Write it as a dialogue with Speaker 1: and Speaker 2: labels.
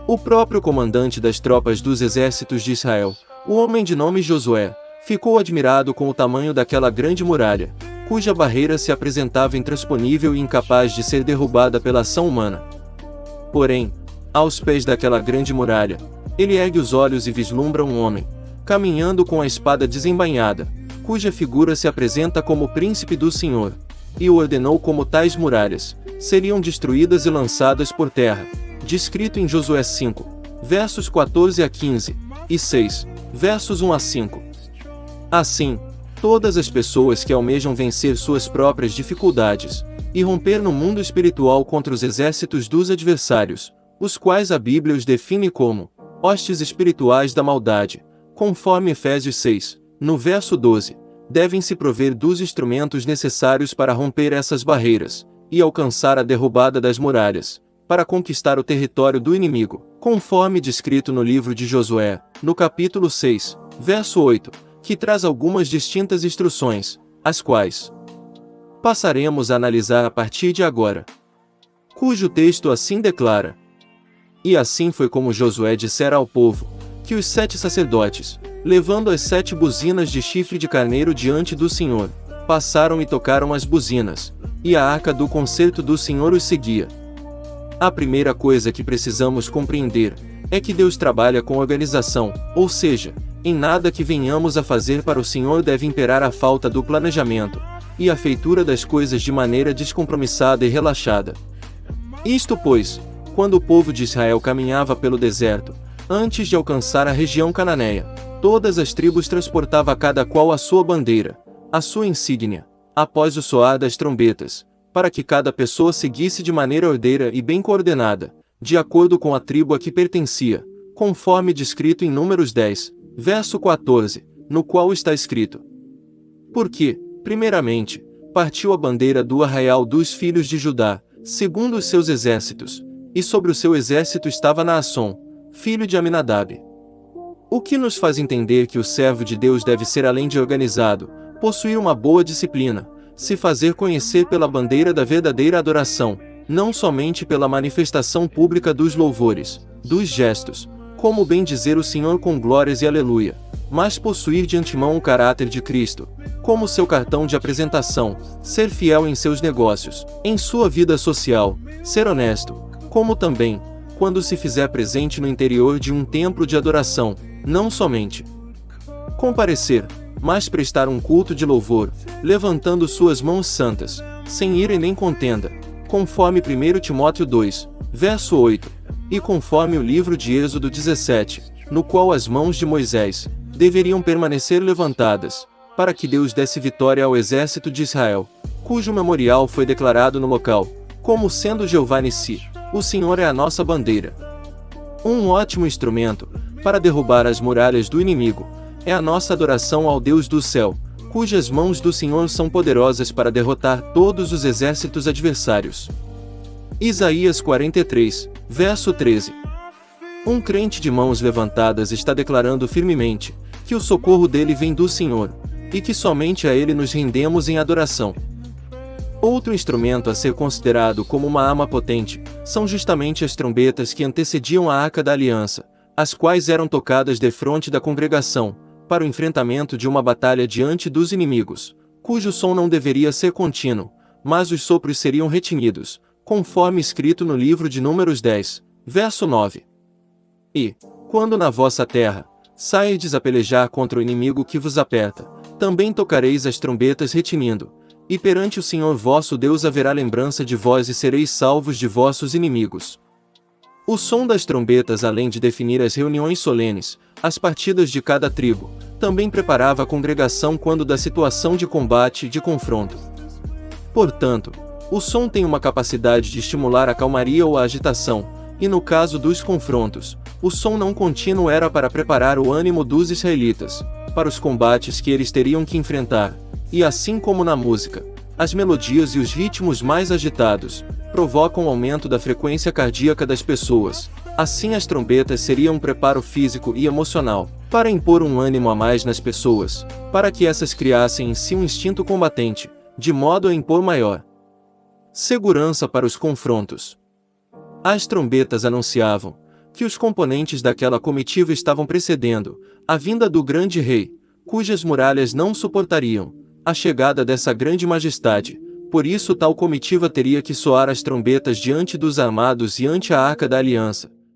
Speaker 1: O próprio comandante das tropas dos exércitos de Israel, o homem de nome Josué, ficou admirado com o tamanho daquela grande muralha, cuja barreira se apresentava intransponível e incapaz de ser derrubada pela ação humana. Porém, aos pés daquela grande muralha, ele ergue os olhos e vislumbra um homem, caminhando com a espada desembainhada, cuja figura se apresenta como príncipe do Senhor, e o ordenou como tais muralhas seriam destruídas e lançadas por terra, descrito em Josué 5, versos 14 a 15, e 6, versos 1 a 5. Assim, todas as pessoas que almejam vencer suas próprias dificuldades e romper no mundo espiritual contra os exércitos dos adversários, os quais a Bíblia os define como hostes espirituais da maldade, conforme Efésios 6, no verso 12, devem se prover dos instrumentos necessários para romper essas barreiras e alcançar a derrubada das muralhas, para conquistar o território do inimigo, conforme descrito no livro de Josué, no capítulo 6, verso 8, que traz algumas distintas instruções, as quais passaremos a analisar a partir de agora. Cujo texto assim declara: E assim foi como Josué dissera ao povo, que os 7 sacerdotes, levando as 7 buzinas de chifre de carneiro diante do Senhor, passaram e tocaram as buzinas, e a arca do concerto do Senhor os seguia. A primeira coisa que precisamos compreender é que Deus trabalha com organização, ou seja, em nada que venhamos a fazer para o Senhor deve imperar a falta do planejamento e a feitura das coisas de maneira descompromissada e relaxada. Isto pois, quando o povo de Israel caminhava pelo deserto, antes de alcançar a região cananeia, todas as tribos transportavam cada qual a sua bandeira, a sua insígnia, após o soar das trombetas, para que cada pessoa seguisse de maneira ordeira e bem coordenada, de acordo com a tribo a que pertencia, conforme descrito em Números 10, verso 14, no qual está escrito: Porque, primeiramente, partiu a bandeira do arraial dos filhos de Judá, segundo os seus exércitos, e sobre o seu exército estava Naasson, filho de Aminadab. O que nos faz entender que o servo de Deus deve ser, além de organizado, possuir uma boa disciplina, se fazer conhecer pela bandeira da verdadeira adoração, não somente pela manifestação pública dos louvores, dos gestos, como bem dizer o Senhor com glórias e aleluia, mas possuir de antemão o caráter de Cristo, como seu cartão de apresentação, ser fiel em seus negócios, em sua vida social, ser honesto, como também, quando se fizer presente no interior de um templo de adoração, não somente comparecer, mas prestar um culto de louvor, levantando suas mãos santas, sem ira e nem contenda, conforme 1 Timóteo 2, verso 8, e conforme o livro de Êxodo 17, no qual as mãos de Moisés deveriam permanecer levantadas, para que Deus desse vitória ao exército de Israel, cujo memorial foi declarado no local, como sendo Jeová Nissi, o Senhor é a nossa bandeira. Um ótimo instrumento para derrubar as muralhas do inimigo é a nossa adoração ao Deus do céu, cujas mãos do Senhor são poderosas para derrotar todos os exércitos adversários. Isaías 43, verso 13. Um crente de mãos levantadas está declarando firmemente que o socorro dele vem do Senhor, e que somente a ele nos rendemos em adoração. Outro instrumento a ser considerado como uma arma potente são justamente as trombetas que antecediam a Arca da Aliança, as quais eram tocadas defronte da congregação, para o enfrentamento de uma batalha diante dos inimigos, cujo som não deveria ser contínuo, mas os sopros seriam retinidos, conforme escrito no livro de Números 10, verso 9. E, quando na vossa terra sairdes a pelejar contra o inimigo que vos aperta, também tocareis as trombetas retinindo, e perante o Senhor vosso Deus haverá lembrança de vós e sereis salvos de vossos inimigos. O som das trombetas, além de definir as reuniões solenes, as partidas de cada tribo, também preparava a congregação quando da situação de combate e de confronto. Portanto, o som tem uma capacidade de estimular a calmaria ou a agitação, e no caso dos confrontos, o som não contínuo era para preparar o ânimo dos israelitas, para os combates que eles teriam que enfrentar, e assim como na música, as melodias e os ritmos mais agitados provocam o aumento da frequência cardíaca das pessoas. Assim as trombetas seriam um preparo físico e emocional, para impor um ânimo a mais nas pessoas, para que essas criassem em si um instinto combatente, de modo a impor maior segurança para os confrontos. As trombetas anunciavam que os componentes daquela comitiva estavam precedendo a vinda do grande rei, cujas muralhas não suportariam a chegada dessa grande majestade. Por isso tal comitiva teria que soar as trombetas diante dos armados e ante a arca da aliança,